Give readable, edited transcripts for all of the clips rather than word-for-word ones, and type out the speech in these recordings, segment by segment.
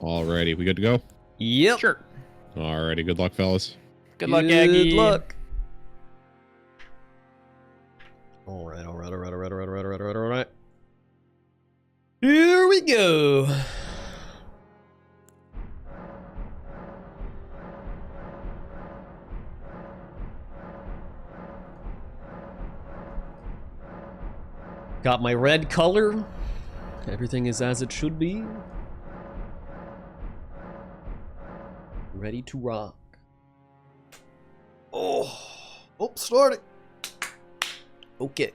Alrighty, we good to go? Yep. Sure. Alrighty, good luck, fellas. Good luck, Aggie. Good luck. Alright. Here we go. Got my red color. Everything is as it should be. Ready to rock. Oh, starting. Okay.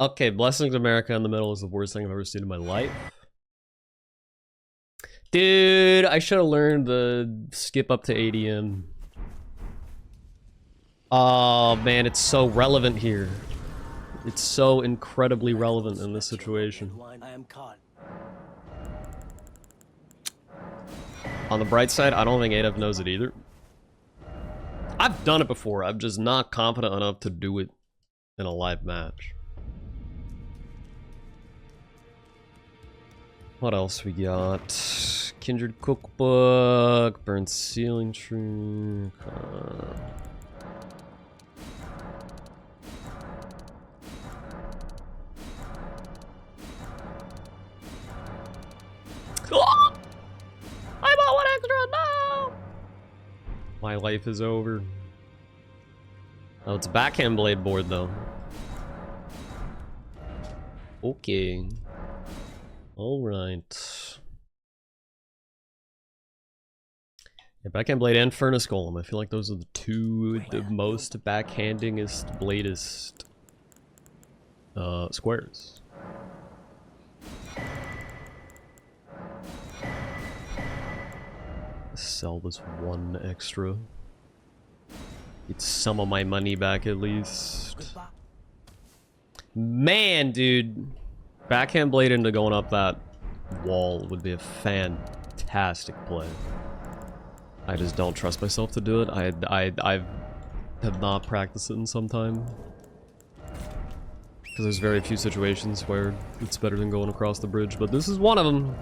Okay, Blessings America in the middle is the worst thing I've ever seen in my life. Dude, I should have learned the skip up to ADM. Oh man, it's so relevant here. It's so incredibly relevant in this situation. On the bright side, I don't think ADEF knows it either. I've done it before, I'm just not confident enough to do it in a live match. What else we got? Kindred Cookbook, Burnt Ceiling Tree. Oh! I bought one extra, no! My life is over. Oh, it's a backhand blade board though. Okay. Alright. Yeah, backhand blade and furnace golem. I feel like those are the most backhandingest bladest squares. Sell this one extra. Get some of my money back at least. Man, dude. Backhand blade into going up that wall would be a fantastic play. I just don't trust myself to do it. I have not practiced it in some time. Because there's very few situations where it's better than going across the bridge, but this is one of them.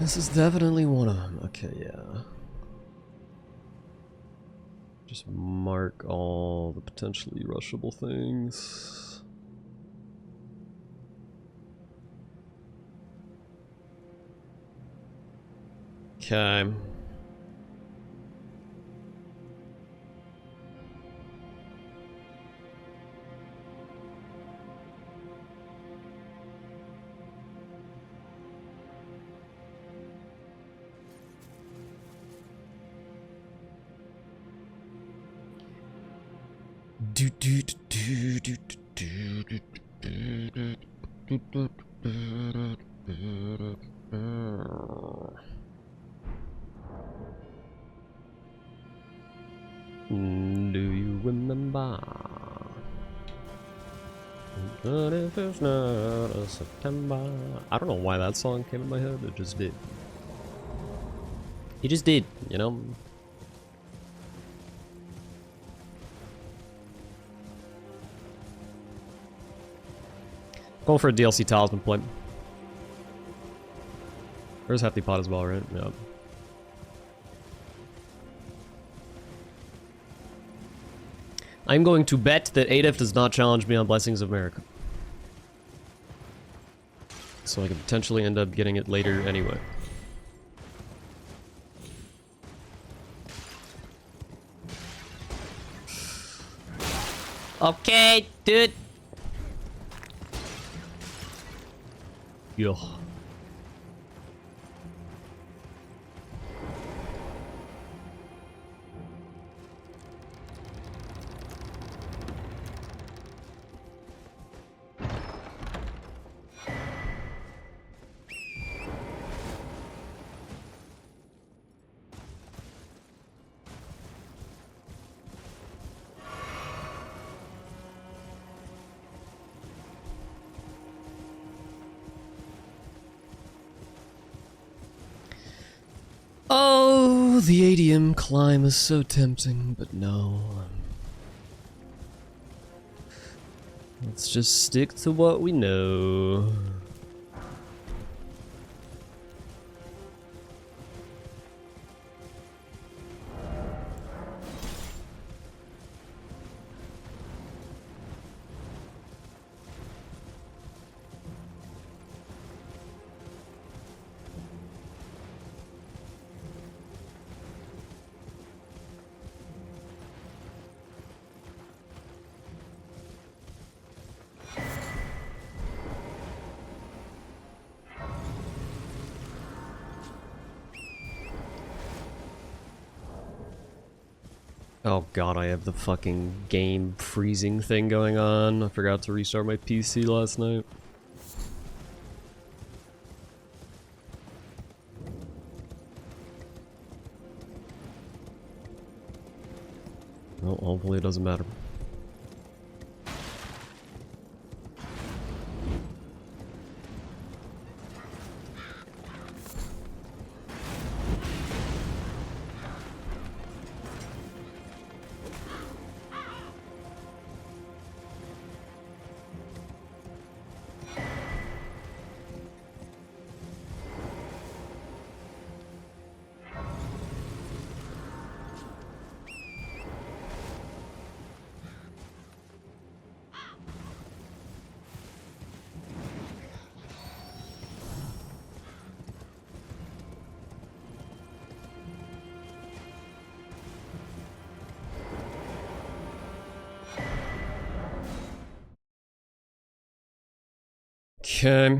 This is definitely one of them. Okay, yeah. Just mark all the potentially rushable things. Okay. Do you remember? But if it's not a September. I don't know why that song came in my head, it just did. It just did, you know? Going for a DLC talisman play. There's Hefty Pot as well, right? Yeah. I'm going to bet that ADEF does not challenge me on Blessings of America. So I could potentially end up getting it later anyway. Okay, dude. Yo. Oh, the ADM climb is so tempting, but no. Let's just stick to what we know. Oh god, I have the fucking game freezing thing going on. I forgot to restart my PC last night. Well, hopefully it doesn't matter. Okay.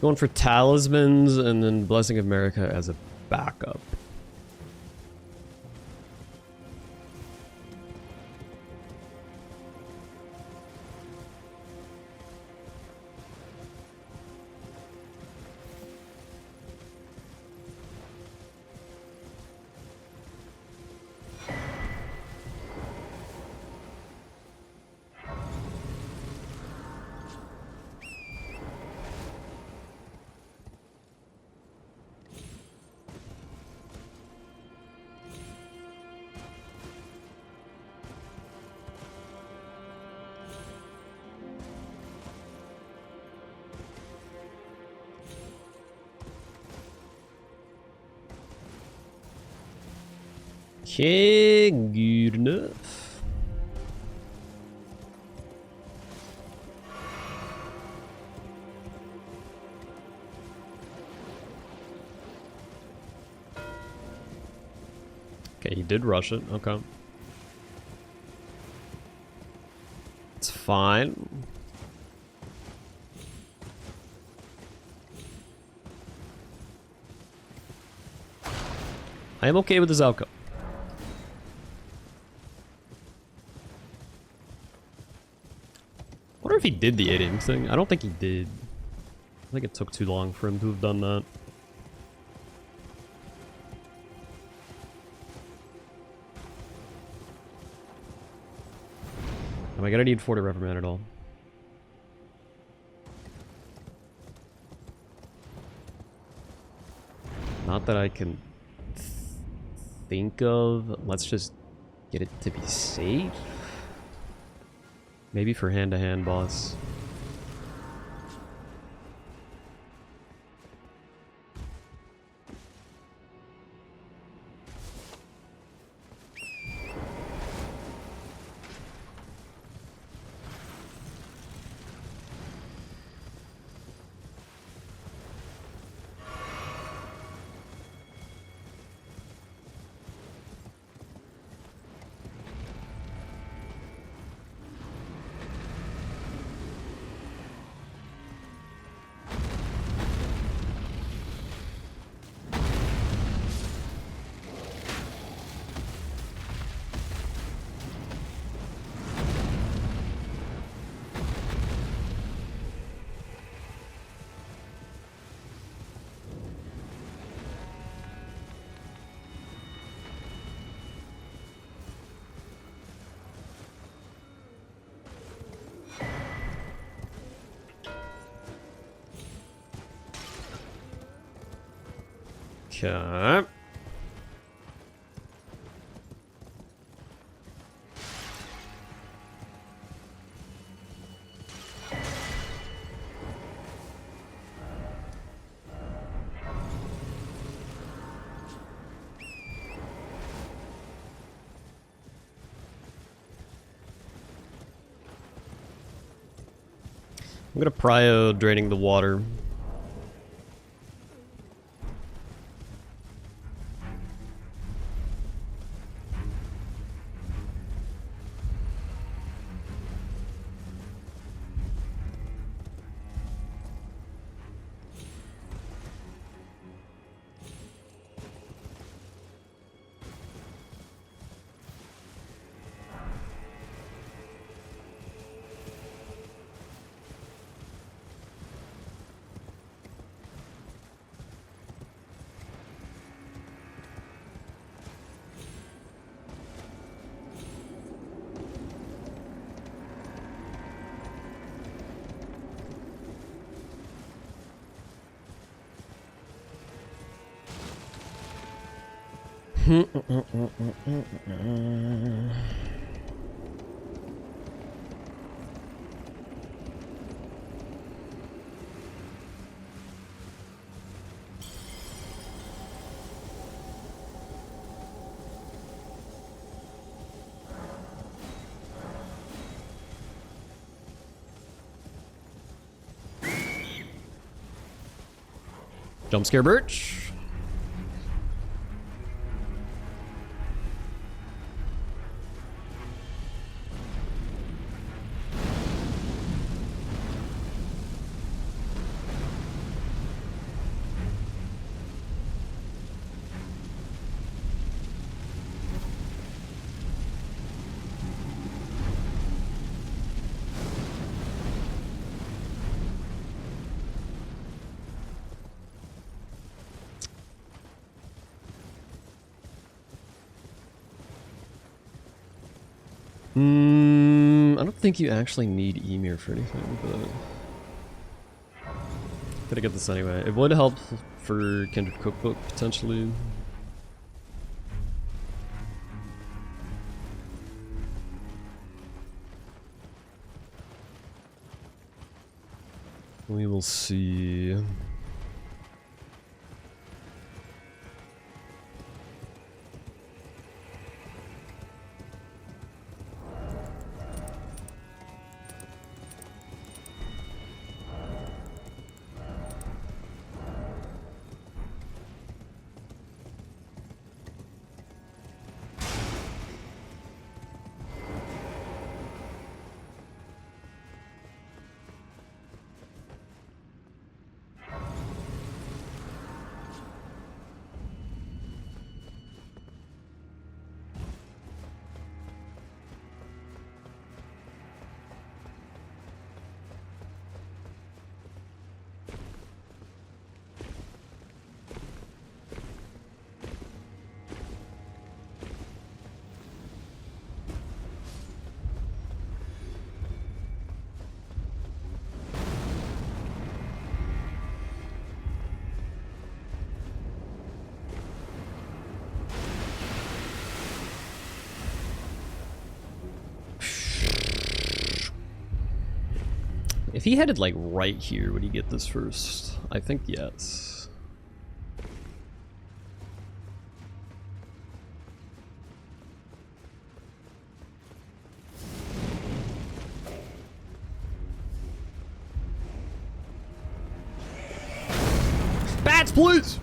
Going for talismans and then Blessing of America as a backup. Okay, good enough. Okay, he did rush it. Okay. It's fine. I am okay with this outcome. I wonder if he did the 8 thing. I don't think he did. I think it took too long for him to have done that. Am I gonna need 40 reprimand at all? Not that I can think of. Let's just get it to be safe. Maybe for hand-to-hand boss. Okay. I'm gonna prio draining the water. Jump scare birch. I don't think you actually need Emir for anything, but gotta get this anyway. It would help for Kindred Cookbook potentially. We will see. If he headed like right here, would he get this first? I think yes. Bats, please!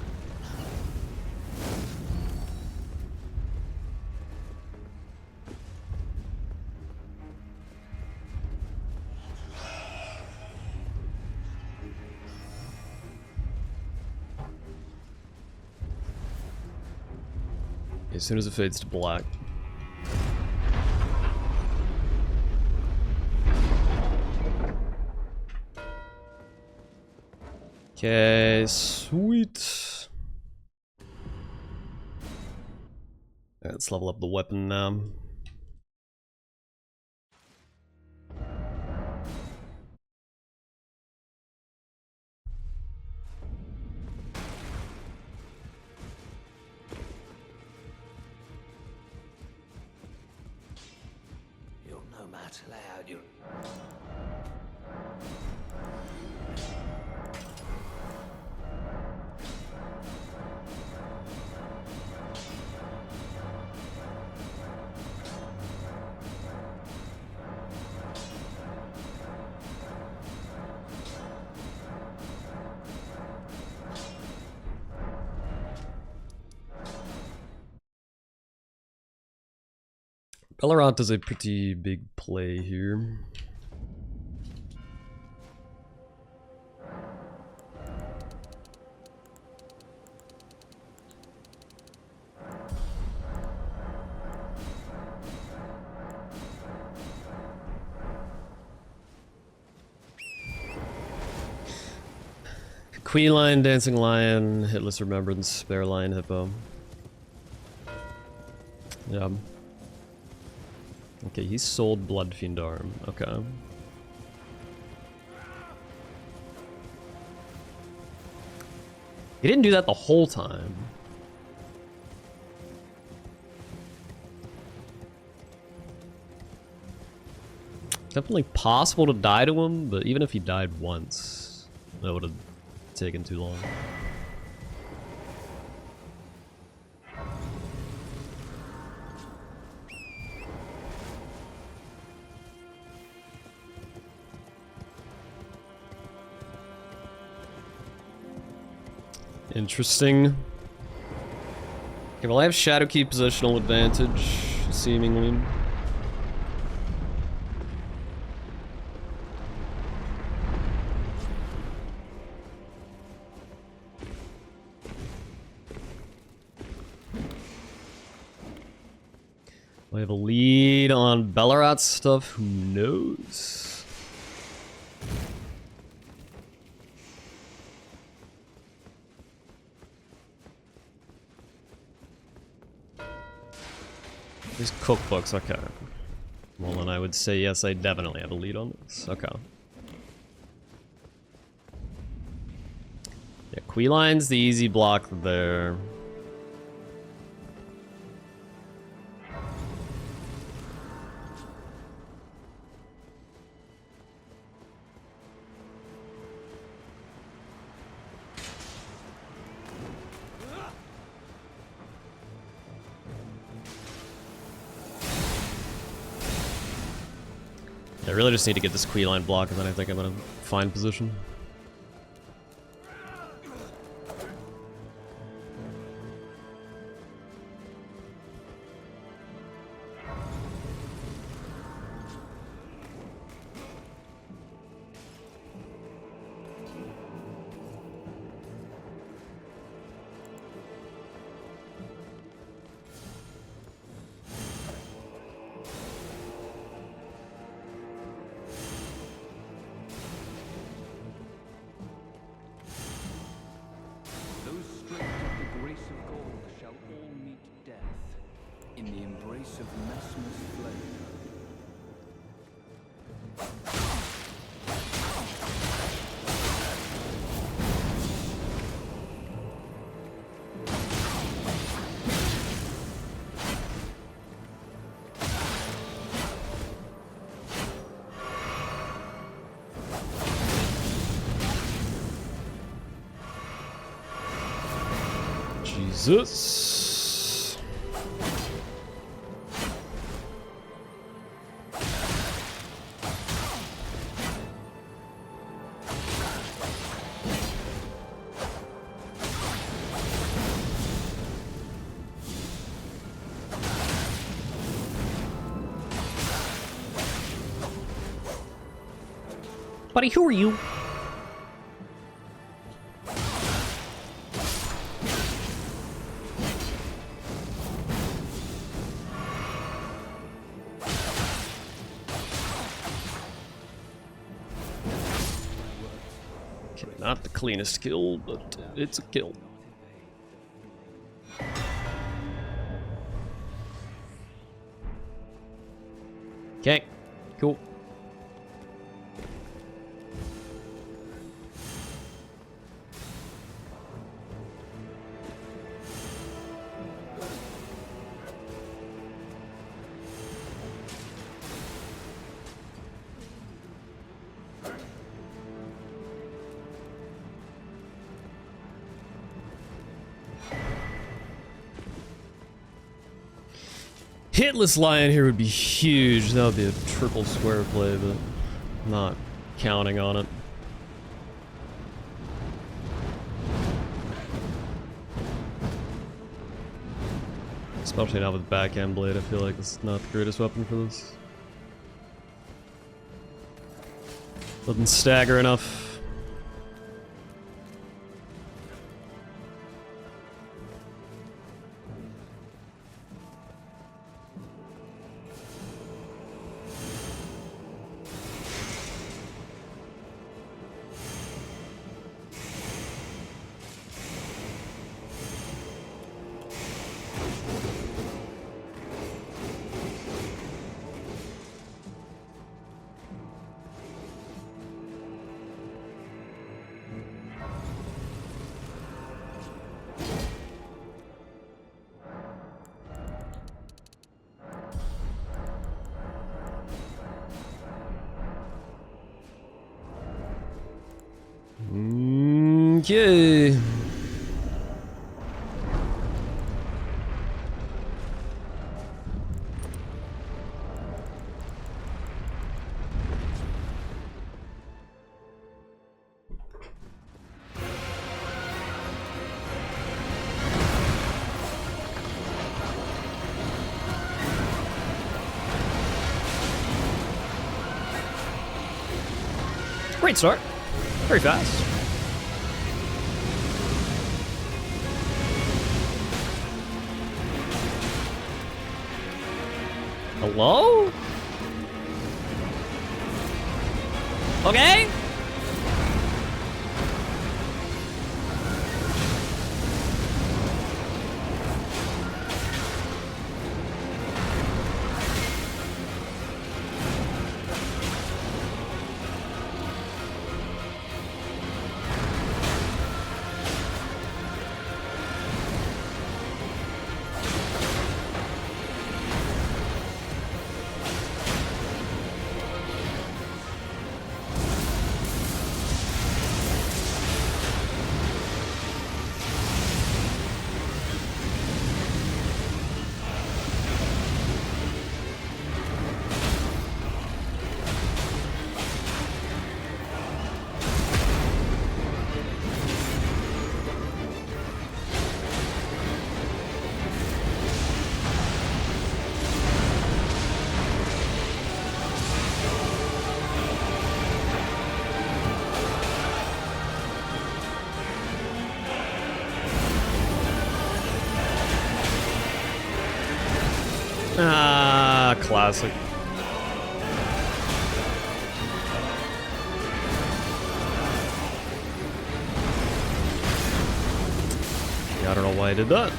As soon as it fades to black. Okay, sweet. Alright, let's level up the weapon now. That's loud. You. Valorant is a pretty big play here. Queen Lion, Dancing Lion, Hitless Remembrance, Bear Lion, Hippo. Yeah. Okay, he sold Blood Fiend Arm. Okay. He didn't do that the whole time. Definitely possible to die to him, but even if he died once, that would have taken too long. Interesting. Okay, well I have Shadow Key positional advantage, seemingly. I have a lead on Ballarat stuff, who knows? These cookbooks, okay. Well then I would say yes, I definitely have a lead on this. Okay. Yeah, Queline's the easy block there. I really just need to get this Queeline block and then I think I'm in a fine position. Jesus. Buddy, who are you? Not the cleanest kill, but it's a kill. Okay, cool. Hitless Lion here would be huge. That would be a triple square play, but I'm not counting on it. Especially now with backhand blade, I feel like it's not the greatest weapon for this. Doesn't stagger enough. Okay. Great start. Very fast. Hello? Okay. Ah, classic. Yeah, I don't know why I did that.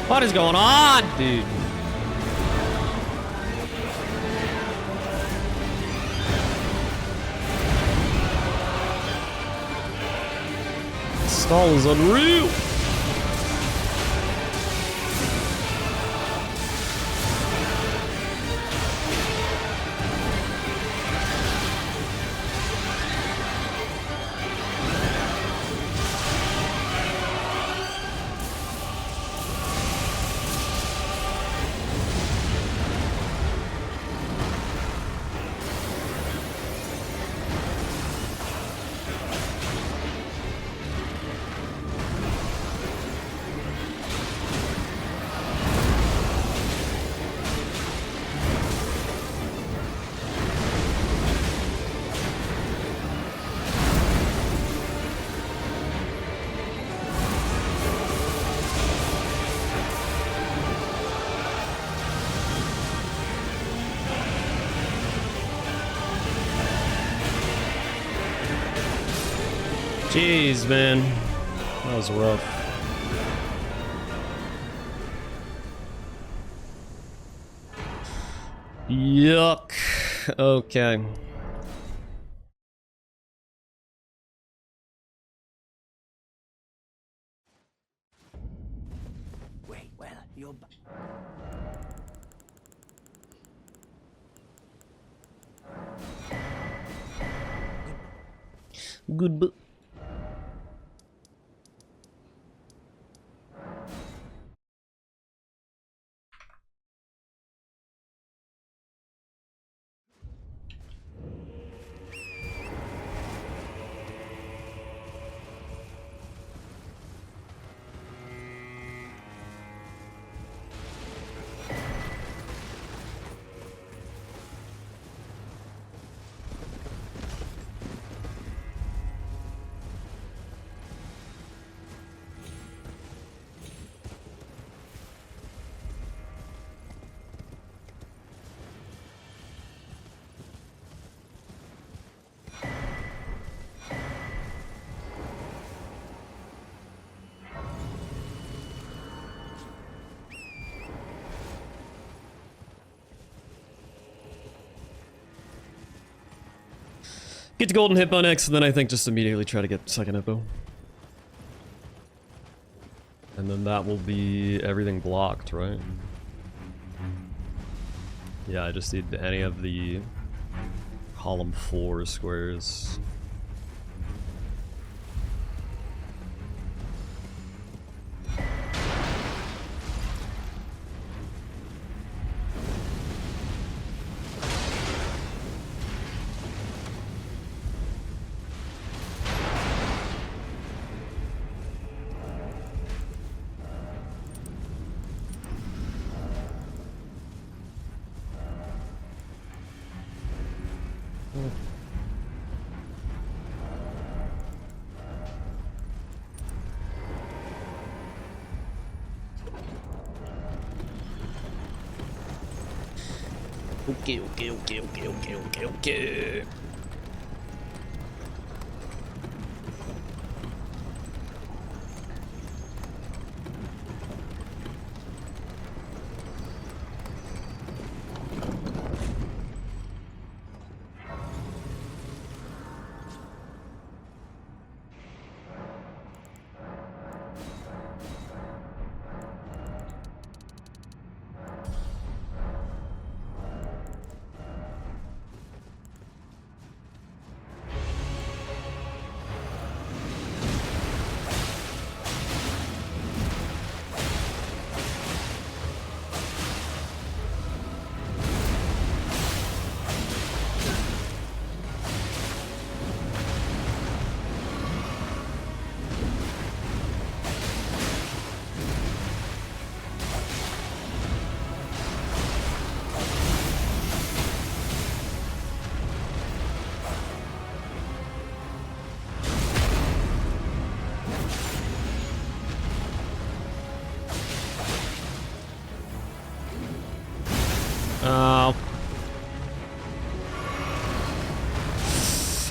What is going on, dude? Stall is unreal. Jeez, man. That was rough. Yuck. Okay. Wait, well, you're... Good. Get to golden hippo next, and then I think just immediately try to get second hippo. And then that will be everything blocked, right? Yeah, I just need any of the column 4 squares. Okay.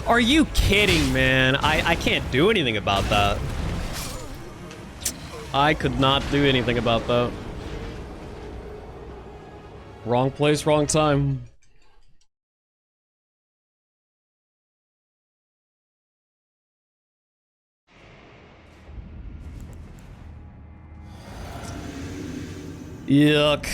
Are you kidding, man? I can't do anything about that. I could not do anything about that. Wrong place, wrong time. Yuck.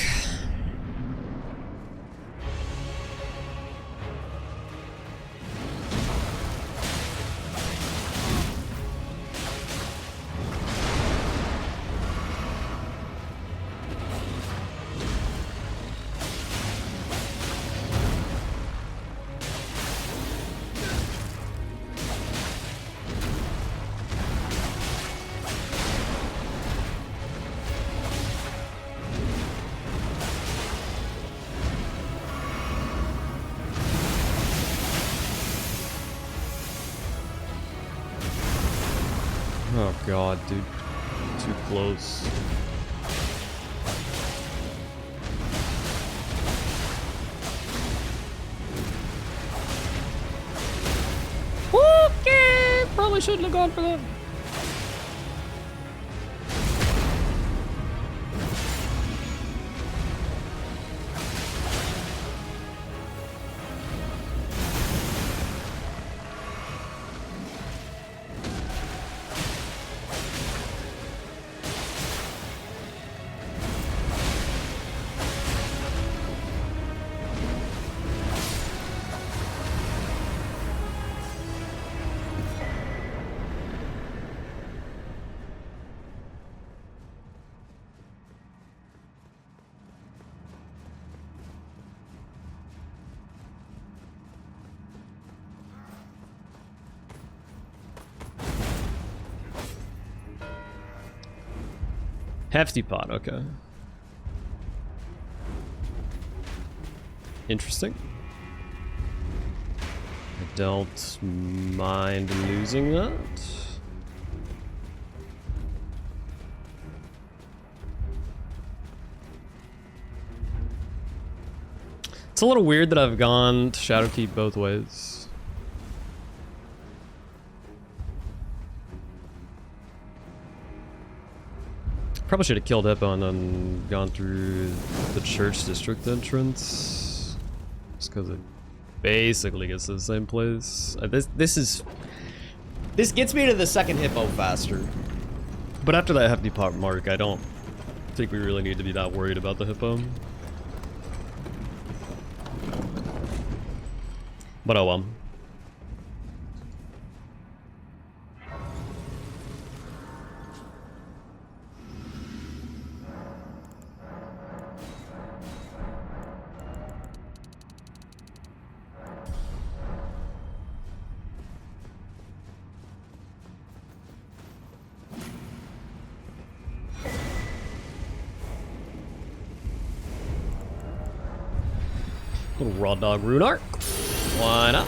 Oh god, dude. Too close. Okay, bro. probably shouldn't have gone for that. Hefty pot, okay. Interesting. I don't mind losing that. It's a little weird that I've gone to Shadowkeep both ways. Probably should have killed Hippo and then gone through the church district entrance. Just because it basically gets to the same place. This gets me to the second Hippo faster. But after that hefty pot mark, I don't think we really need to be that worried about the Hippo. But oh well. Little raw dog rune arc. Why not?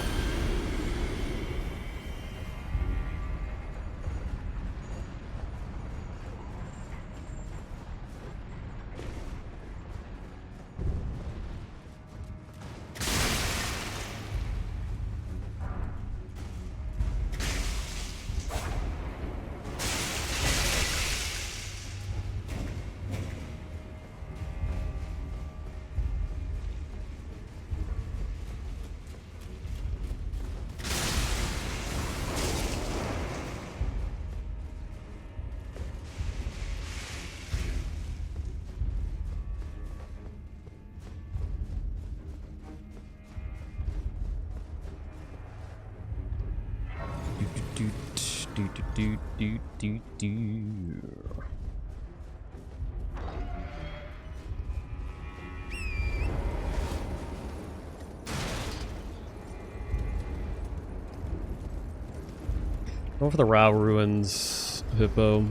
Go for the Rao Ruins Hippo.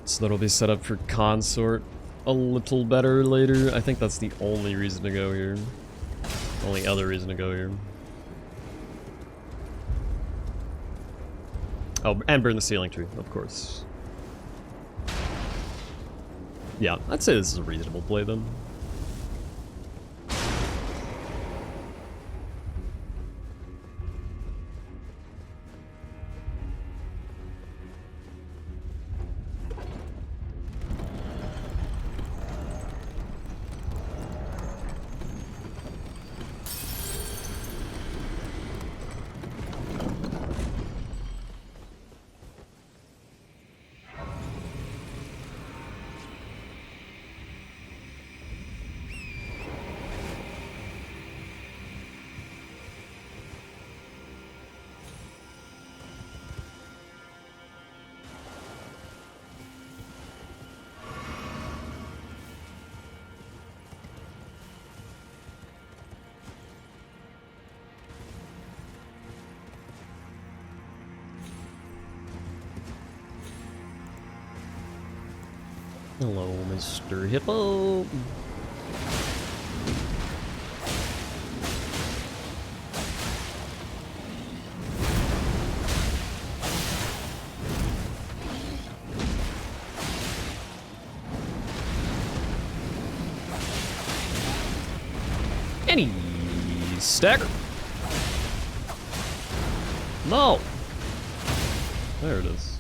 So that'll be set up for Consort a little better later. I think that's the only reason to go here. Only other reason to go here. Oh, and burn the ceiling tree, of course. Yeah, I'd say this is a reasonable play then. Hello, Mr. Hippo. Any stagger. No! There it is.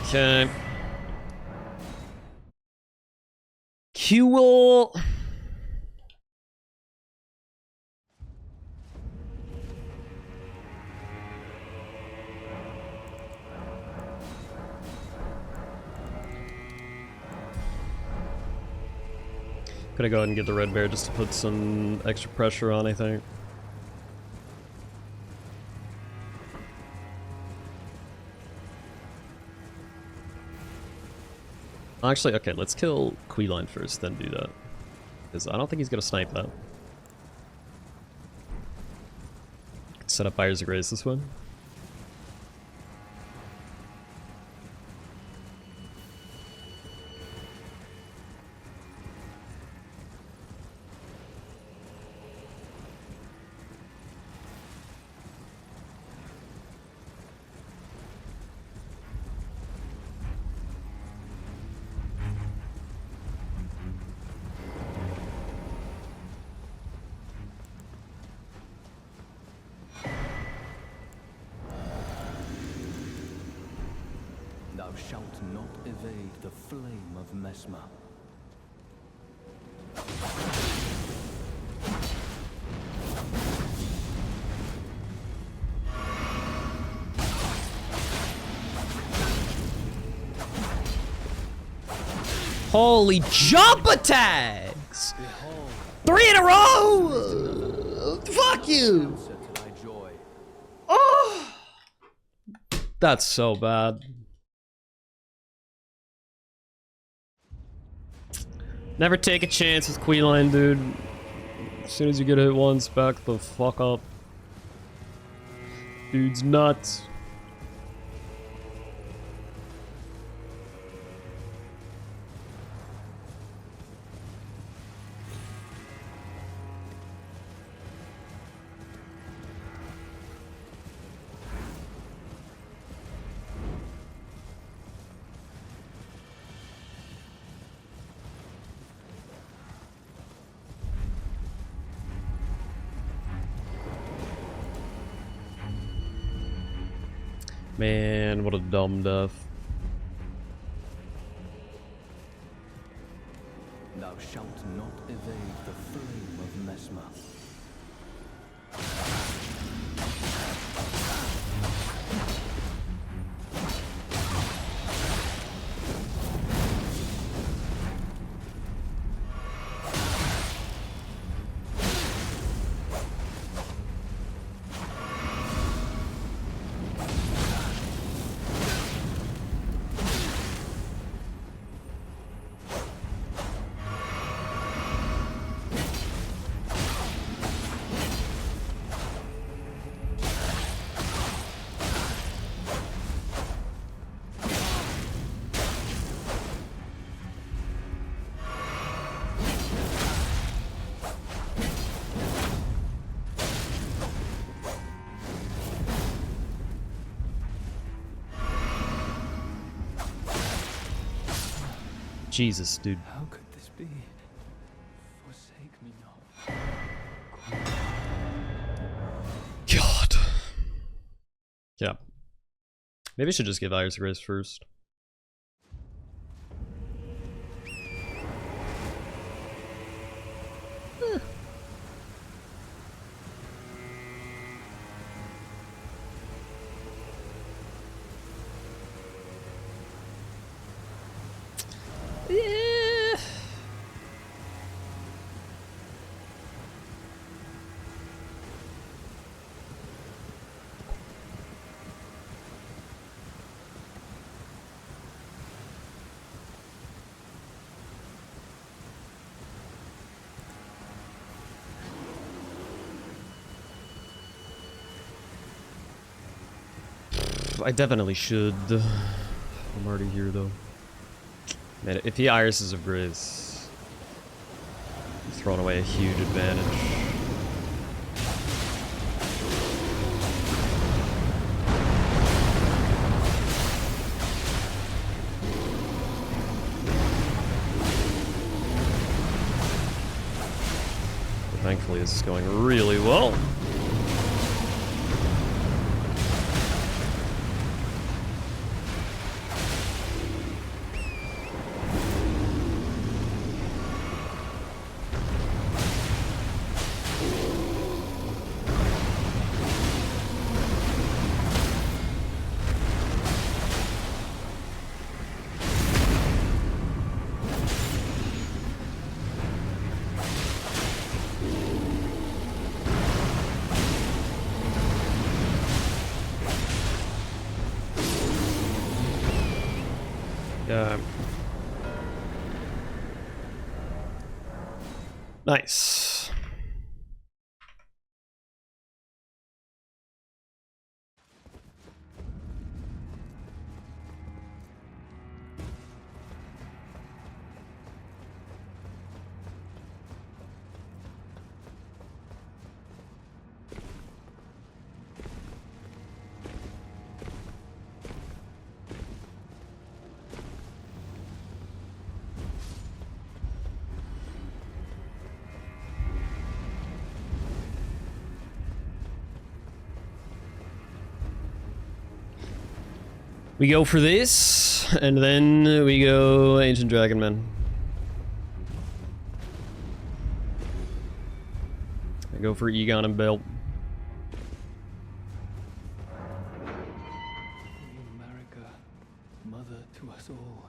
Okay. Cool. Gonna go ahead and get the red bear just to put some extra pressure on, I think. Actually, okay, let's kill Queeline first, then do that. Because I don't think he's gonna snipe that. Set up Buyers of Grace this one. Thou shalt not evade the flame of Mesmer. Holy jump attacks! 3 in a row! Fuck you! Oh! That's so bad. Never take a chance with Queeline, dude. As soon as you get hit once, back the fuck up. Dude's nuts. Man, what a dumb death. Thou shalt not evade the flame of Mesmer. Jesus, dude. How could this be? Forsake me not. God. Yeah. Maybe I should just give Iris Grace first. Yeah. I definitely should. I'm already here though. Man, if he irises of Grace, he's throwing away a huge advantage. Thankfully, this is going really well. Yeah. Nice. We go for this, and then we go Ancient Dragonman. I go for Egon and Belt. America, mother to us all,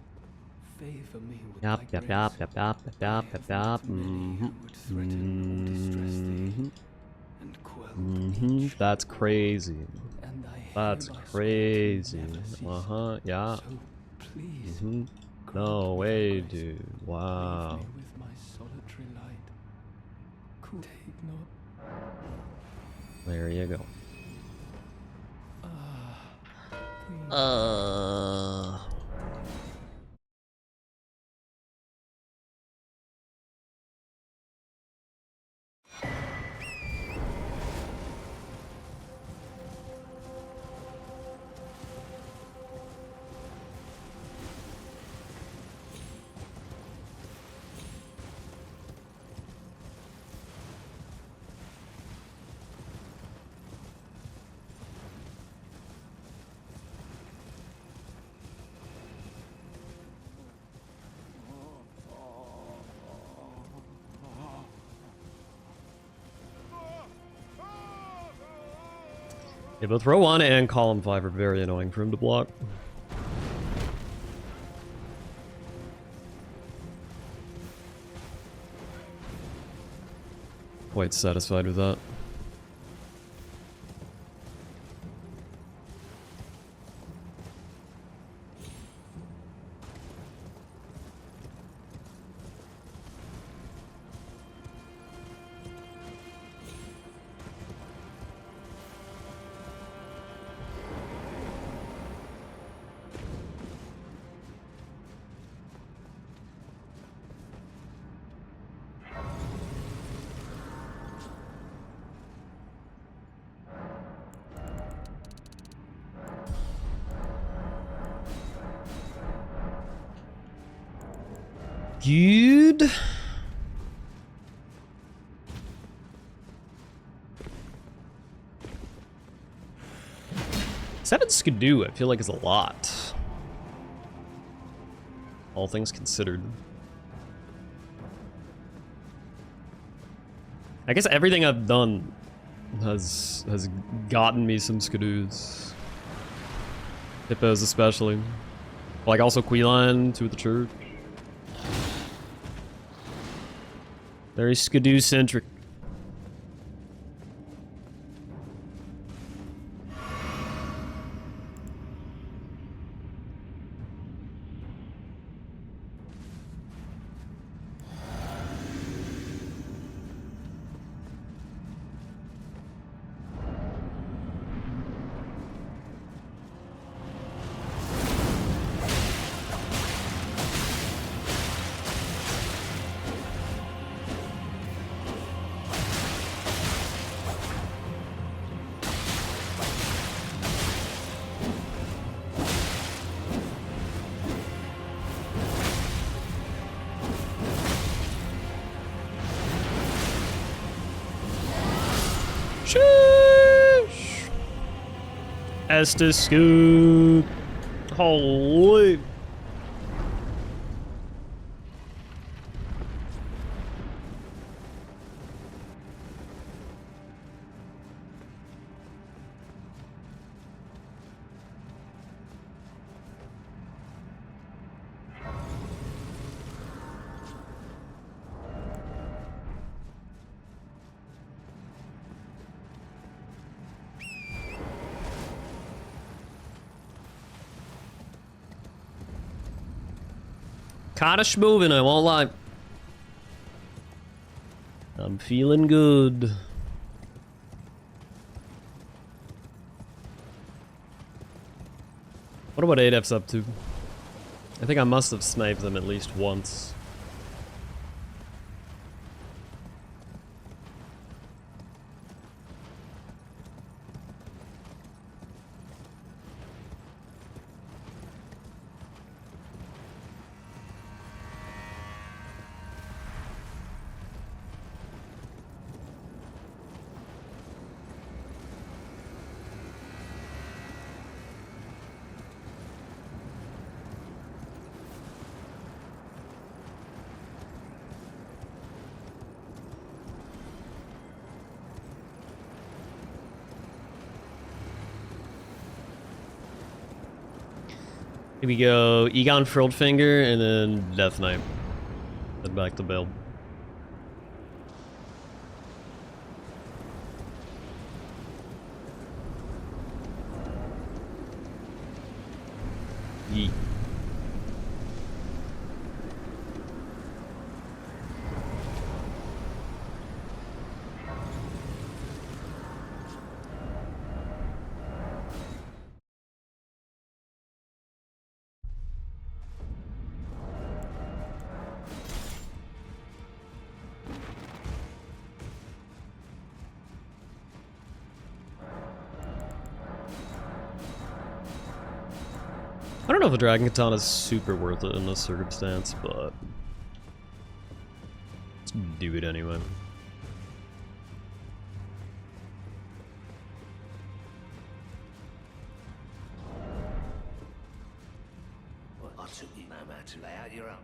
favor me with Yep, thy yep, grace. yep, yep, yep, yep, yep, yep, yep. Many who would threaten or distress thee, and quell each That's crazy. and I That's hereby swear to crazy. never cease. Yeah. So please, No grant me way, thy grace. dude. Leave Wow. me with my solitary light. Take not. There you go. Queen. Yeah, both row 1 and column 5 are very annoying for him to block. Quite satisfied with that. Good. Seven Skidoo, I feel like is a lot. All things considered. I guess everything I've done has gotten me some Skidoos. Hippos especially. Like also Queeline, to the church. Very Skidoo-centric. Estes scoop. Holy. Kinda schmoving, I won't lie. I'm feeling good. What about ADEF's up to? I think I must have sniped them at least once. Here we go, Egon Frillfinger, and then Death Knight. Head back to build. Yeet. I don't know if a Dragon Katana is super worth it in this circumstance, but let's do it anyway. Well, I took you no matter to lay out your own.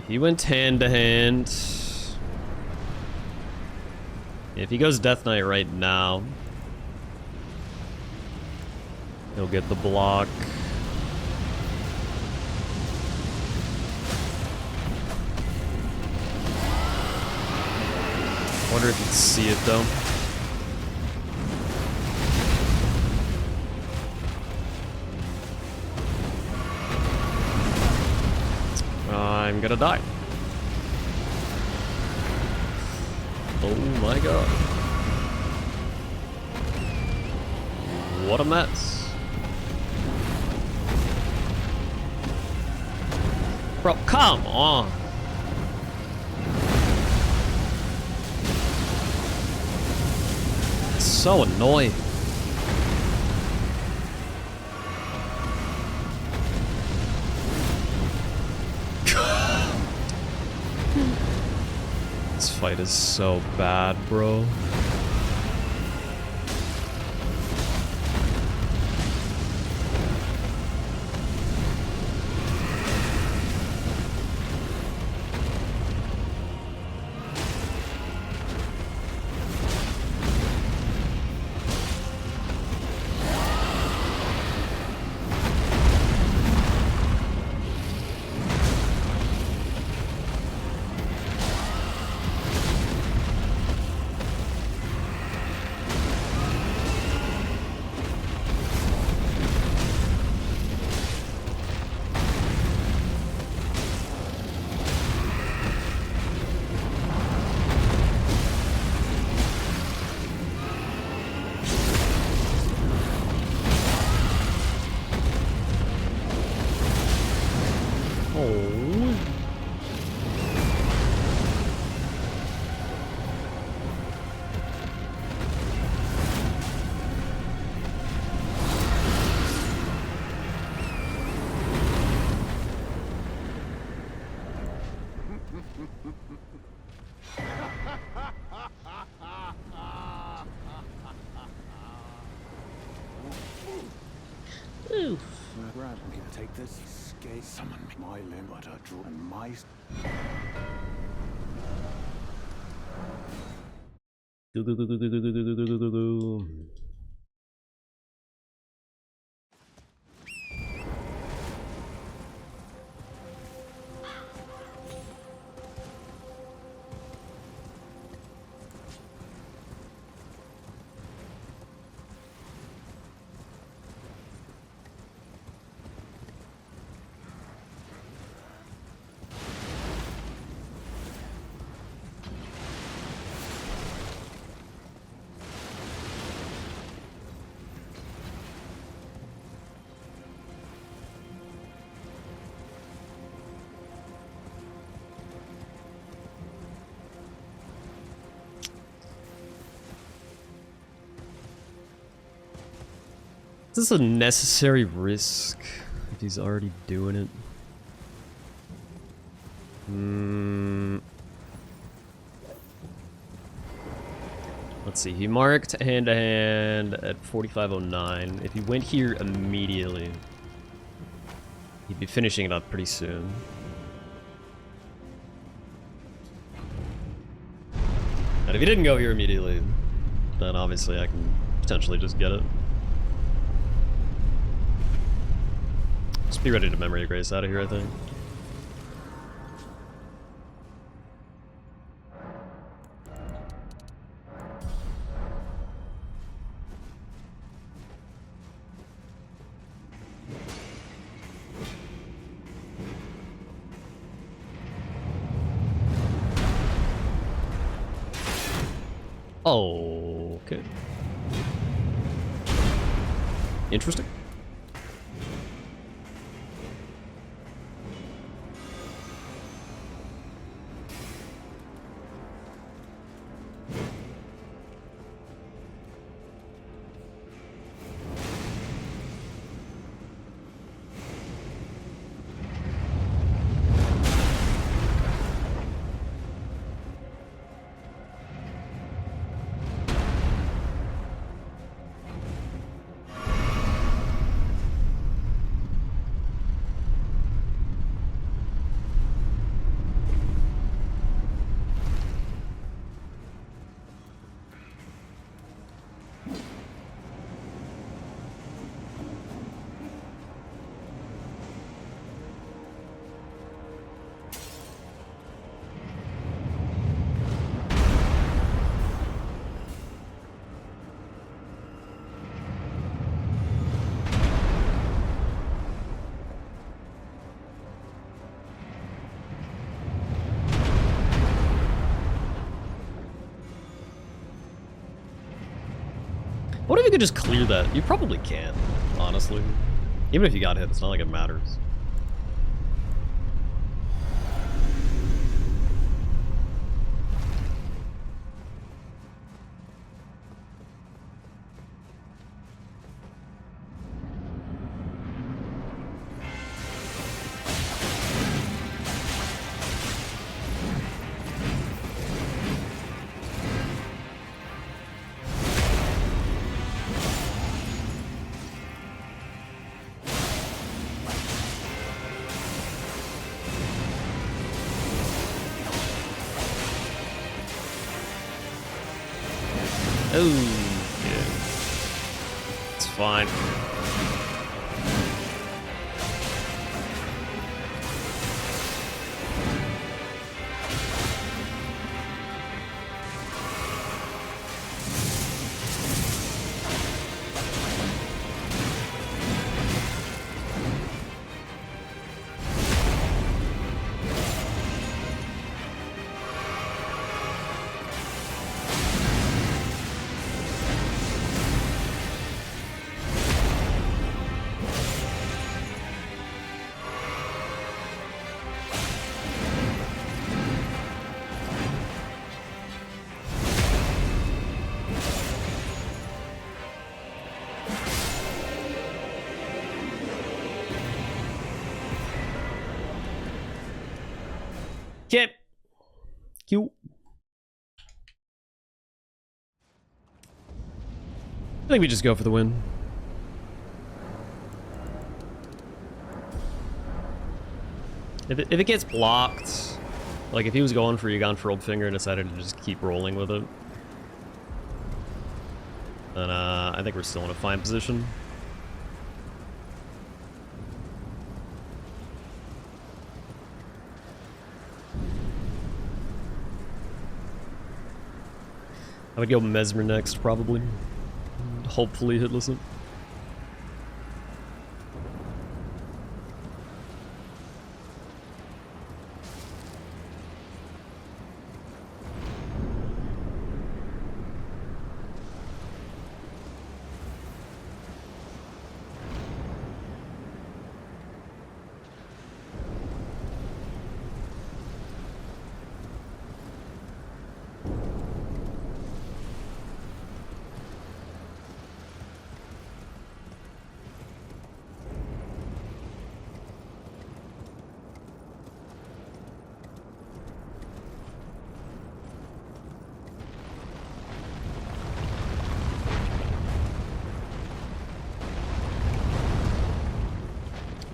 He went hand to hand. If he goes Death Knight right now, he'll get the block. Wonder if he'd see it though. I'm gonna die. Oh my god. What a mess. Bro, come on. It's so annoying. This fight is so bad, bro. Oh. Ooh. Grab me. Take this. Skate. Summon me. My limb, but a draw. And my. Go, go, go, go, go, go, go, go, go, go, go, go. Is this a necessary risk if he's already doing it? Let's see, he marked hand-to-hand at 4509. If he went here immediately, he'd be finishing it up pretty soon. And if he didn't go here immediately, then obviously I can potentially just get it. Just be ready to memory grace out of here, I think. Oh, okay. Interesting. What if you could just clear that? You probably can, honestly. Even if you got hit, it's not like it matters. Oh, yeah. It's fine. Okay. Q. I think we just go for the win. If it gets blocked, like if he was going for Egon for Old Finger and decided to just keep rolling with it, then I think we're still in a fine position. I would go Mesmer next, probably. Hopefully hitless it.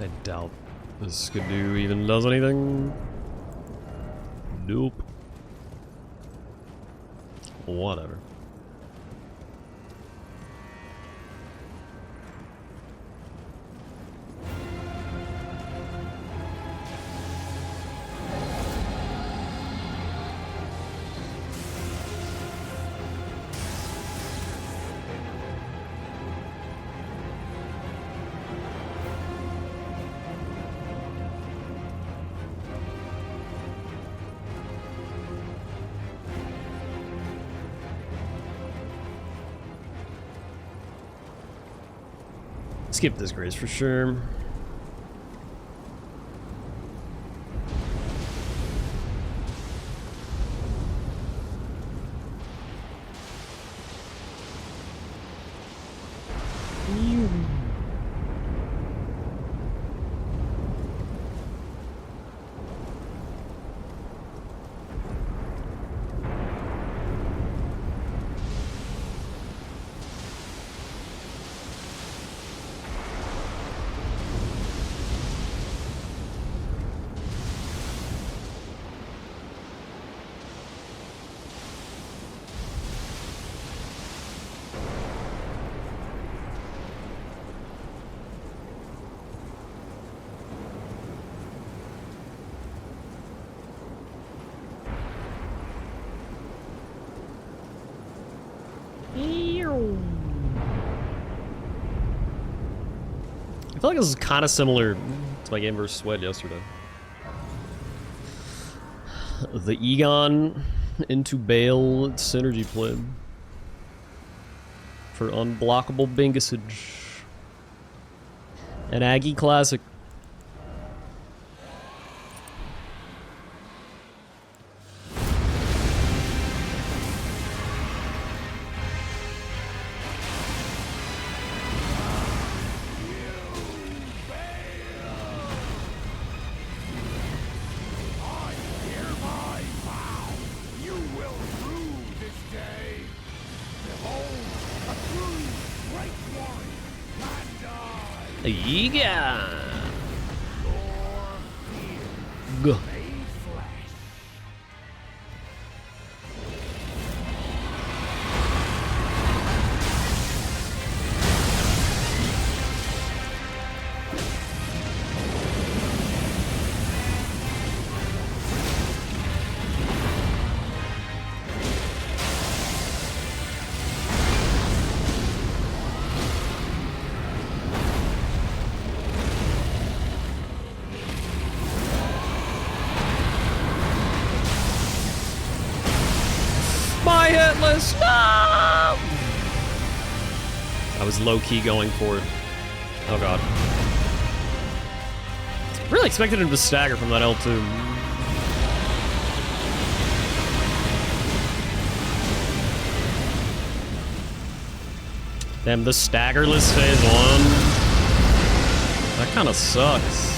I doubt this Skidoo even does anything. Nope. Whatever. Skip this grace for sure. I feel like this is kind of similar to my game versus Sweat yesterday. The Egon into Bale synergy play for unblockable Bingasage. An Aggie classic. Yeah. Go. Hitless, no! I was low-key going for it. Oh god. Really expected him to stagger from that L2. Damn, the staggerless phase 1. That kind of sucks.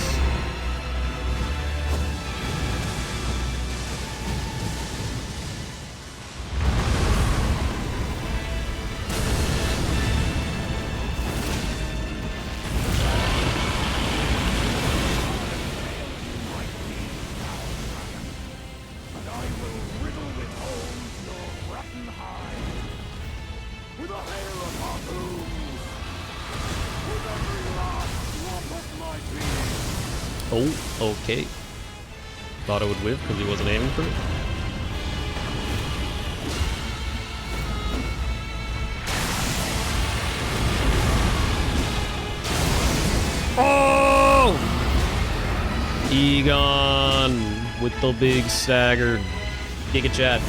Oh, okay. Thought it would whiff because he wasn't aiming for it. Oh! Egon with the big stagger. Giga chat.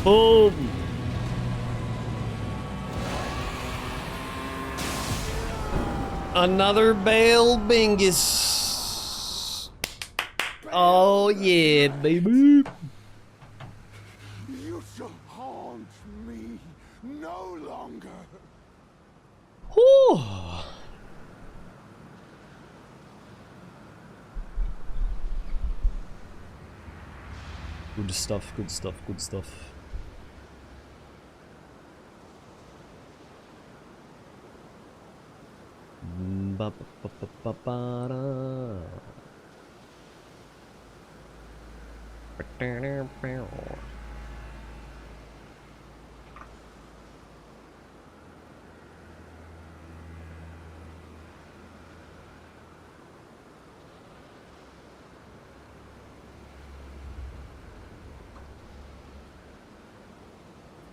Boom! Another Bale Bingus. Oh yeah, baby. You shall haunt me no longer. Whew. Good stuff, good stuff, good stuff. Ba, ba, ba, ba, ba, ba, da.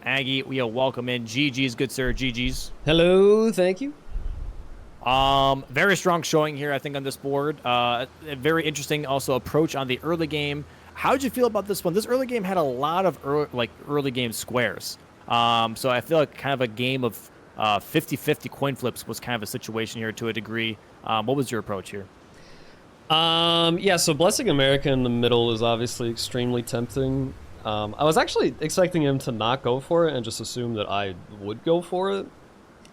Aggie, we welcome in GG's, good sir, GG's. Hello, thank you. Very strong showing here, I think, on this board. A very interesting also approach on the early game. How did you feel about this one? This early game had a lot of early game squares. So I feel like kind of a game of 50-50 coin flips was kind of a situation here to a degree. What was your approach here? Yeah, so Blessing America in the middle is obviously extremely tempting. I was actually expecting him to not go for it and just assume that I would go for it.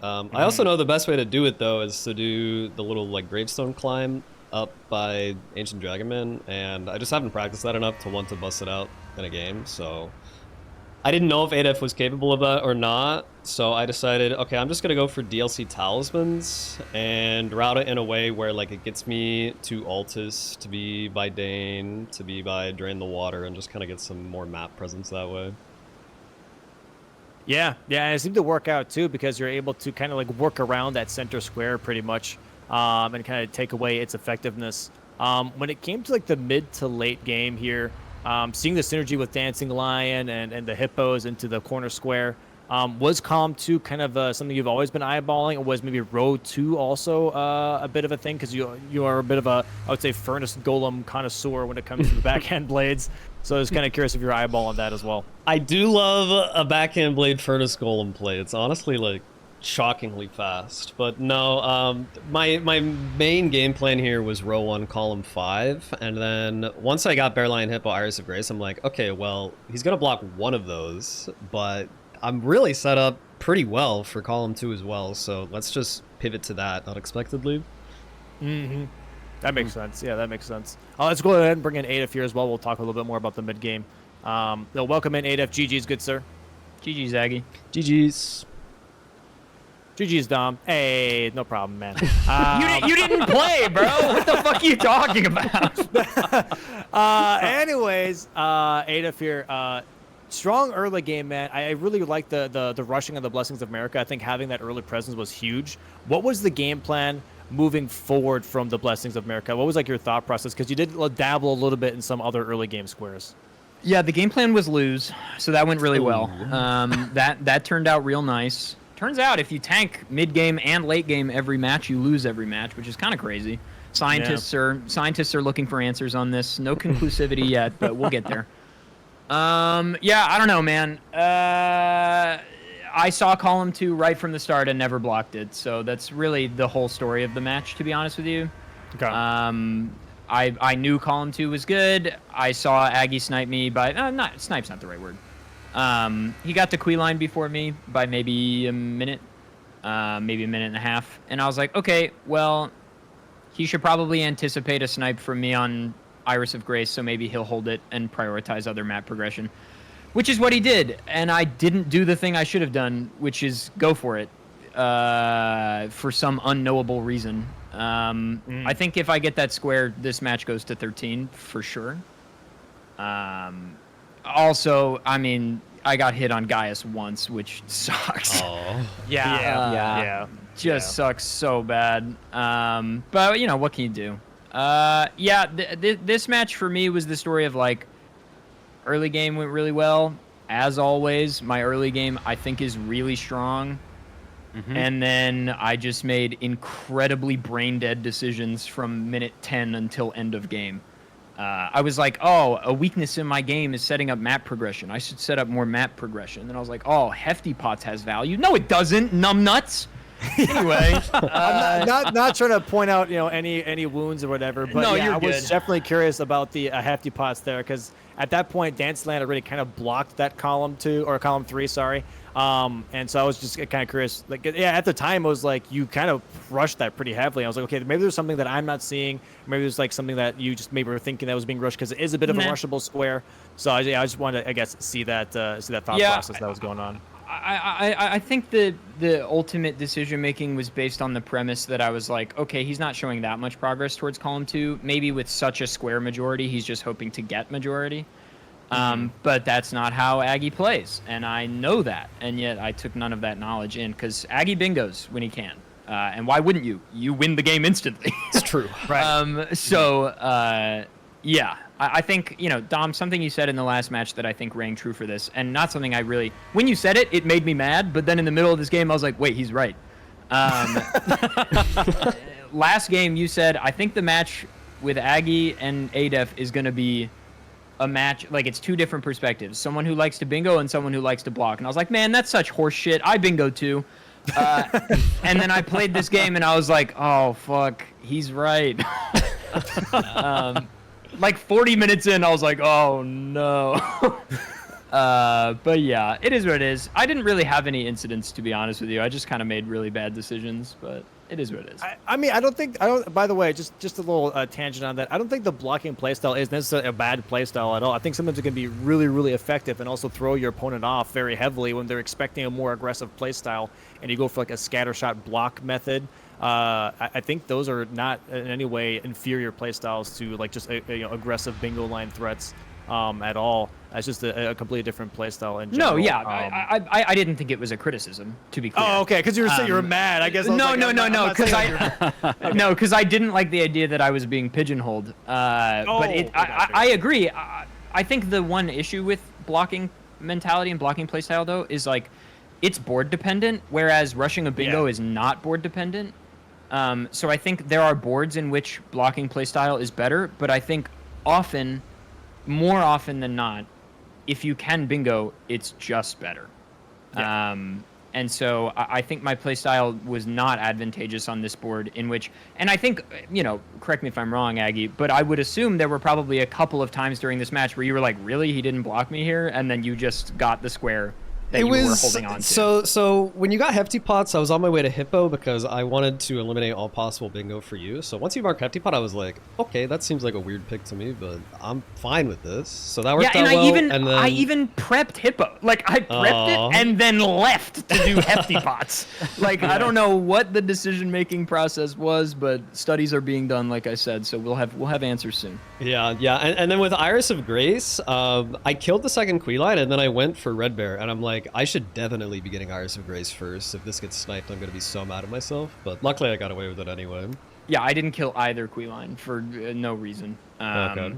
I also know the best way to do it, though, is to do the little, like, gravestone climb up by Ancient Dragonman, and I just haven't practiced that enough to want to bust it out in a game, so... I didn't know if ADEF was capable of that or not, so I decided, okay, I'm just gonna go for DLC Talismans and route it in a way where, like, it gets me to Altus, to be by Dane, to be by Drain the Water, and just kind of get some more map presence that way. Yeah, and it seemed to work out, too, because you're able to kind of, like, work around that center square pretty much, and kind of take away its effectiveness. When it came to, like, the mid to late game here, seeing the synergy with Dancing Lion and the hippos into the corner square, was Column 2 kind of something you've always been eyeballing, or was maybe Row 2 also a bit of a thing? Because you are a bit of a, I would say, Furnace Golem connoisseur when it comes to the backhand blades. So I was kind of curious if you're eyeballing that as well. I do love a backhand blade Furnace Golem play. It's honestly, like, shockingly fast. But no, my main game plan here was Row 1, Column 5. And then once I got Bear Lion Hippo, Iris of Grace, I'm like, okay, well, he's going to block one of those. But I'm really set up pretty well for Column 2 as well. So let's just pivot to that unexpectedly. Mm-hmm. That makes sense. Yeah, that makes sense. Let's go ahead and bring in ADEF here as well. We'll talk a little bit more about the mid game. They'll welcome in ADEF. GG's, good sir. GG's, Aggie. GG's. GG's, Dom. Hey, no problem, man. You didn't play, bro. What the fuck are you talking about? Anyways, ADEF here. Strong early game, man. I really like the rushing of the Blessings of America. I think having that early presence was huge. What was the game plan moving forward from the Blessings of America? What was, like, your thought process? Because you did dabble a little bit in some other early game squares. Yeah, the game plan was lose, so that went really well. That turned out real nice. Turns out if you tank mid game and late game every match, you lose every match, which is kind of crazy. Scientists are looking for answers on this. No conclusivity yet, but we'll get there. Yeah, I don't know, man. I saw Column 2 right from the start and never blocked it, so that's really the whole story of the match, to be honest with you. Okay. I knew Column 2 was good. I saw Aggie snipe me by... snipe's not the right word. He got to Queeline before me by maybe a minute, maybe a minute and a half. And I was like, okay, well, he should probably anticipate a snipe from me on Iris of Grace, so maybe he'll hold it and prioritize other map progression. Which is what he did, and I didn't do the thing I should have done, which is go for it. for some unknowable reason. I think if I get that square, this match goes to 13 for sure. Also, I mean, I got hit on Gaius once, which sucks. Oh. Yeah. Just sucks so bad. But you know, what can you do? This match for me was the story of like, early game went really well. As always, my early game I think is really strong. And then I just made incredibly brain dead decisions from minute 10 until end of game. I was like, oh, a weakness in my game is setting up map progression. I should set up more map progression. Then I was like, oh, Hefty Pots has value. No, it doesn't, numbnuts. Anyway, I'm not trying to point out any wounds or whatever, but No, yeah, you're I was good. definitely curious about the Hefty Pots there, because at that point Danceland already kind of blocked that column 2 or column 3, sorry. And so I was just kind of curious. Like, yeah, at the time I was like, you kind of rushed that pretty heavily. I was like, okay, maybe there's something that I'm not seeing. Maybe there's like something that you just maybe were thinking that was being rushed, because it is a bit of a rushable square. So I just wanted to, I guess, see that thought process that was going on. I think the ultimate decision making was based on the premise that I was like, okay, he's not showing that much progress towards column 2. Maybe with such a square majority, he's just hoping to get majority. But that's not how Aggie plays, and I know that, and yet I took none of that knowledge in, because Aggie bingos when he can. And why wouldn't you? You win the game instantly. It's true. Right. Yeah, I think, Dom, something you said in the last match that I think rang true for this, and not something I really... When you said it, it made me mad, but then in the middle of this game, I was like, wait, he's right. Last game, you said, I think the match with Aggie and ADEF is going to be a match, like, it's 2 different perspectives. Someone who likes to bingo and someone who likes to block. And I was like, man, that's such horse shit. I bingo too. And then I played this game and I was like, oh, fuck, he's right. Like 40 minutes in, I was like, oh, no. But yeah, it is what it is. I didn't really have any incidents, to be honest with you. I just kind of made really bad decisions, but it is what it is. I mean, by the way, just a little tangent on that. I don't think the blocking playstyle is necessarily a bad playstyle at all. I think sometimes it can be really, really effective and also throw your opponent off very heavily when they're expecting a more aggressive playstyle and you go for like a scattershot block method. I think those are not in any way inferior playstyles to like just aggressive bingo line threats at all. It's just a completely different playstyle in general. No, yeah, I didn't think it was a criticism, to be clear. Oh, okay, because you were saying you were mad. I guess. No, because I didn't like the idea that I was being pigeonholed. But I agree. I think the one issue with blocking mentality and blocking playstyle though is like it's board dependent, whereas rushing a bingo is not board dependent. So I think there are boards in which blocking playstyle is better, but I think more often than not, if you can bingo, it's just better. Yeah. And so I think my playstyle was not advantageous on this board, in which, and I think, correct me if I'm wrong, Aggie, but I would assume there were probably a couple of times during this match where you were like, really, he didn't block me here? And then you just got the square that you were holding on to. So when you got Hefty Pots, I was on my way to Hippo because I wanted to eliminate all possible bingo for you. So once you marked Hefty Pot, I was like, okay, that seems like a weird pick to me, but I'm fine with this. So that worked out well. I even prepped Hippo. Like, I prepped it and then left to do Hefty Pots. Like, I don't know what the decision-making process was, but studies are being done, like I said, so we'll have answers soon. Yeah. And then with Iris of Grace, I killed the second Queen line, and then I went for Red Bear, and I'm like, I should definitely be getting Iris of Grace first. If this gets sniped, I'm going to be so mad at myself. But luckily, I got away with it anyway. Yeah, I didn't kill either Queen for no reason. Okay.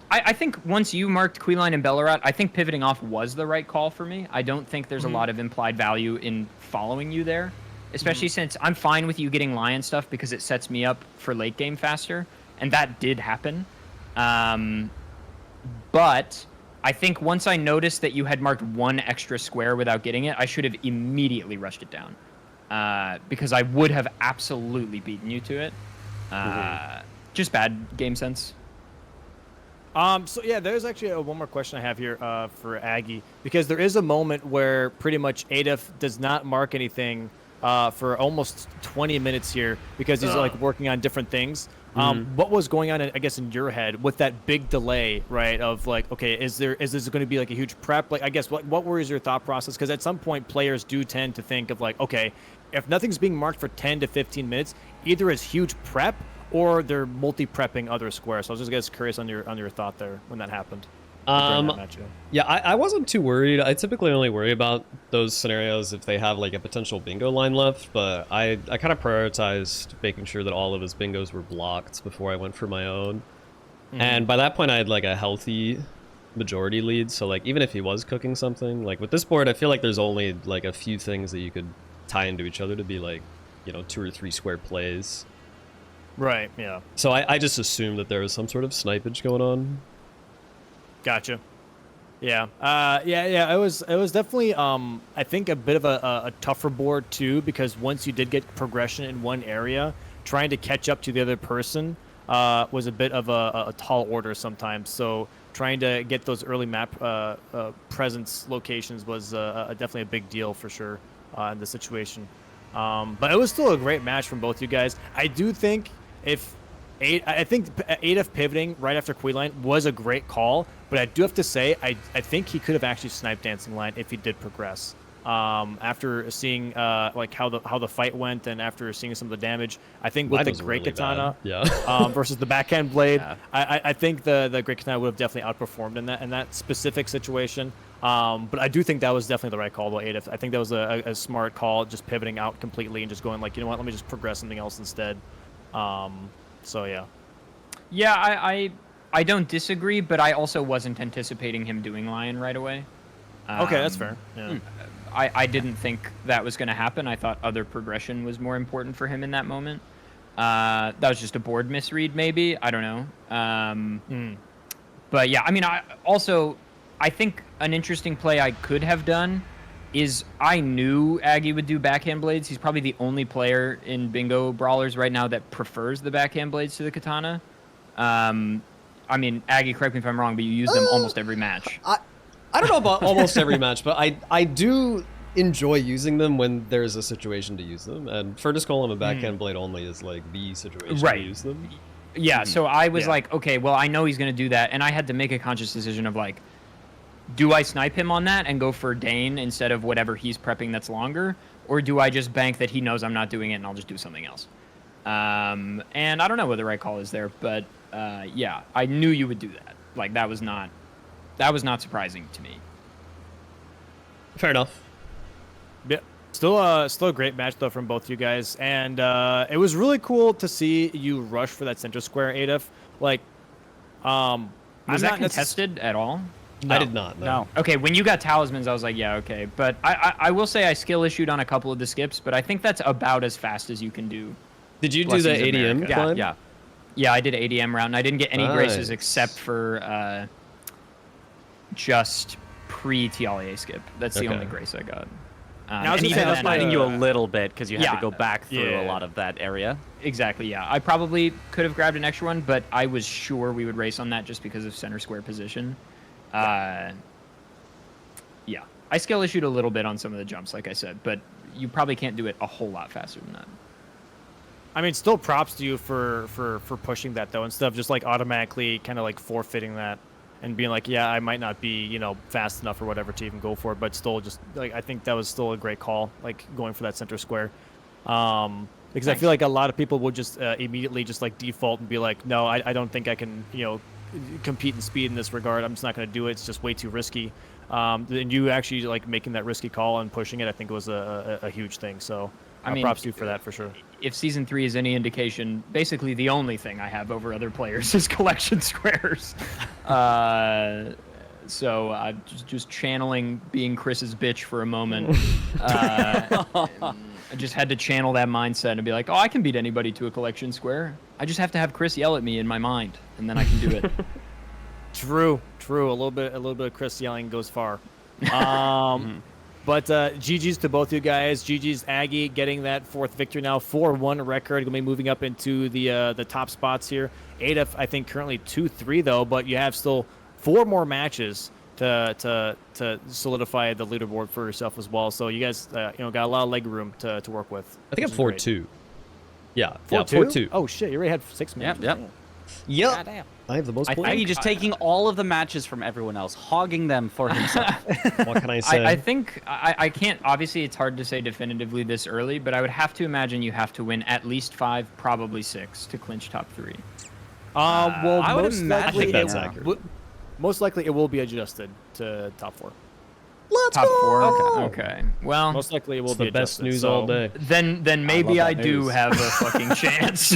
I think once you marked Queen and Bellarat, I think pivoting off was the right call for me. I don't think there's a lot of implied value in following you there, especially since I'm fine with you getting Lion stuff because it sets me up for late game faster, and that did happen. But I think once I noticed that you had marked one extra square without getting it, I should have immediately rushed it down. Because I would have absolutely beaten you to it. Just bad game sense. So yeah, there's actually one more question I have here for Aggie, because there is a moment where pretty much ADEF does not mark anything for almost 20 minutes here because he's like working on different things. What was going on, I guess, in your head with that big delay, right? Of like, okay, is this going to be like a huge prep? Like, I guess what was your thought process? Because at some point, players do tend to think of like, okay, if nothing's being marked for 10 to 15 minutes, either is huge prep or they're multi-prepping other squares. So I was just curious on your thought there when that happened. Yeah, I wasn't too worried. I typically only worry about those scenarios if they have like a potential bingo line left, but I kind of prioritized making sure that all of his bingos were blocked before I went for my own. And by that point I had like a healthy majority lead, so like even if he was cooking something, like with this board I feel like there's only like a few things that you could tie into each other to be like, you know, 2 or 3 square plays. Right, yeah. So I just assumed that there was some sort of snipage going on. Gotcha. Yeah. Yeah. It was definitely I think a bit of a tougher board too, because once you did get progression in one area, trying to catch up to the other person was a bit of a tall order sometimes. So trying to get those early map presence locations was definitely a big deal for sure in the situation. But it was still a great match from both you guys. I do think I think ADEF pivoting right after Queen Line was a great call, but I do have to say I think he could have actually sniped Dancing Line if he did progress. After seeing like how the fight went and after seeing some of the damage, I think with the Great really Katana yeah. versus the backhand blade, I think the Great Katana would have definitely outperformed in that specific situation. But I do think that was definitely the right call by ADEF. I think that was a smart call, just pivoting out completely and just going like, you know what, let me just progress something else instead. So yeah. Yeah, I don't disagree, but I also wasn't anticipating him doing Lion right away. Okay, that's fair. Yeah. I didn't think that was going to happen. I thought other progression was more important for him in that moment. That was just a board misread, maybe. I don't know. But yeah, I mean, I think an interesting play I could have done is I knew Aggie would do backhand blades. He's probably the only player in Bingo Brawlers right now that prefers the backhand blades to the katana. I mean, Aggie, correct me if I'm wrong, but you use them almost every match. I don't know about almost every match, but I do enjoy using them when there's a situation to use them. And Furnace Golem and backhand blade only is like the situation to use them. Yeah, so I was like, okay, well, I know he's going to do that. And I had to make a conscious decision of like, do I snipe him on that and go for Dane instead of whatever he's prepping that's longer? Or do I just bank that he knows I'm not doing it and I'll just do something else? And I don't know what the right call is there, but yeah, I knew you would do that. Like, that was not surprising to me. Fair enough. Yeah. Still a great match though from both you guys, and it was really cool to see you rush for that center square, ADEF. Like, was that contested at all? No. I did not. No. Okay, when you got talismans, I was like, yeah, okay. But I will say I skill issued on a couple of the skips, but I think that's about as fast as you can do. Did you do the ADM climb? Yeah, I did ADM route, and I didn't get any graces except for just pre-TLA skip. That's the only grace I got. Now, I was fighting you a little bit because you had to go back through a lot of that area. Exactly, yeah. I probably could have grabbed an extra one, but I was sure we would race on that just because of center square position. Yeah. I skill issued a little bit on some of the jumps, like I said, but you probably can't do it a whole lot faster than that. I mean, still props to you for pushing that though, instead of just like automatically kind of like forfeiting that and being like, yeah, I might not be, you know, fast enough or whatever to even go for it, but still just like, I think that was still a great call, like going for that center square. Because I feel like a lot of people would just immediately just like default and be like, no, I don't think I can, you know, compete in speed in this regard. I'm just not going to do it. It's just way too risky. And you actually like making that risky call and pushing it, I think was a huge thing. So I mean, props to you for that for sure. If Season 3 is any indication, basically the only thing I have over other players is collection squares. So just channeling being Chris's bitch for a moment. I just had to channel that mindset and be like, oh, I can beat anybody to a collection square. I just have to have Chris yell at me in my mind, and then I can do it. True. A little bit of Chris yelling goes far. But GG's to both you guys. GG's Aggie getting that 4th victory now, 4-1 record. Going to be moving up into the top spots here. ADEF, I think, currently 2-3 though, but you have still 4 more matches to solidify the leaderboard for yourself as well. So you guys, got a lot of leg room to work with. I think I'm 4-2. Yeah, 4-2. Oh shit, you already had 6 matches. Yep. Yep. Goddamn. I have the most I points. think he's just taking all of the matches from everyone else, hogging them for himself. What can I say? I think I can't. Obviously, it's hard to say definitively this early, but I would have to imagine you have to win at least 5, probably 6 to clinch top 3. Well, I would most imagine- likely I think that's it accurate. most likely it will be adjusted to top 4. Let's Top go! 4. Okay. Well, Most likely it will It's be the best adjusted, news so- all day. then maybe love I that do news. have a fucking chance.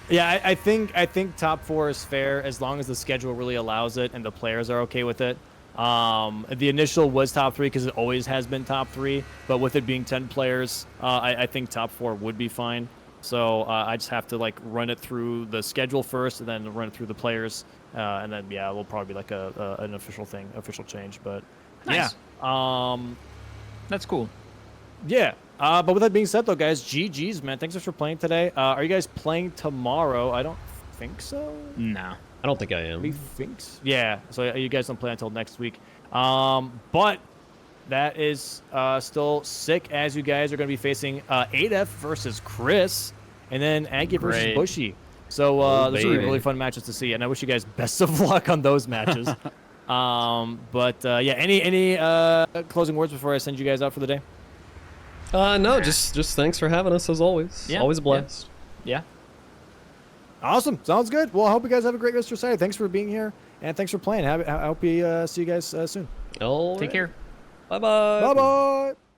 Yeah, I think top 4 is fair as long as the schedule really allows it and the players are okay with it. The initial was top 3 because it always has been top 3, but with it being 10 players, I think top 4 would be fine. So I just have to like run it through the schedule first, and then run it through the players, and then yeah, it'll probably be like an official change. But Nice. yeah, That's cool. yeah. But with that being said, though, guys, GG's, man. Thanks for playing today. Are you guys playing tomorrow? I don't think so. No. I don't think I am. We think so. Yeah. So you guys don't play until next week. But that is still sick, as you guys are going to be facing ADEF versus Chris, and then Aggie versus Great. Bushy. So those are baby. really fun matches to see, and I wish you guys best of luck on those matches. But yeah, any closing words before I send you guys out for the day? No, just thanks for having us as always. Yeah, Always a blast. Yeah. Awesome. Sounds good. Well, I hope you guys have a great rest of your Saturday. Thanks for being here, and thanks for playing. I hope we see you guys soon. All Take right. care. Bye-bye. Bye-bye.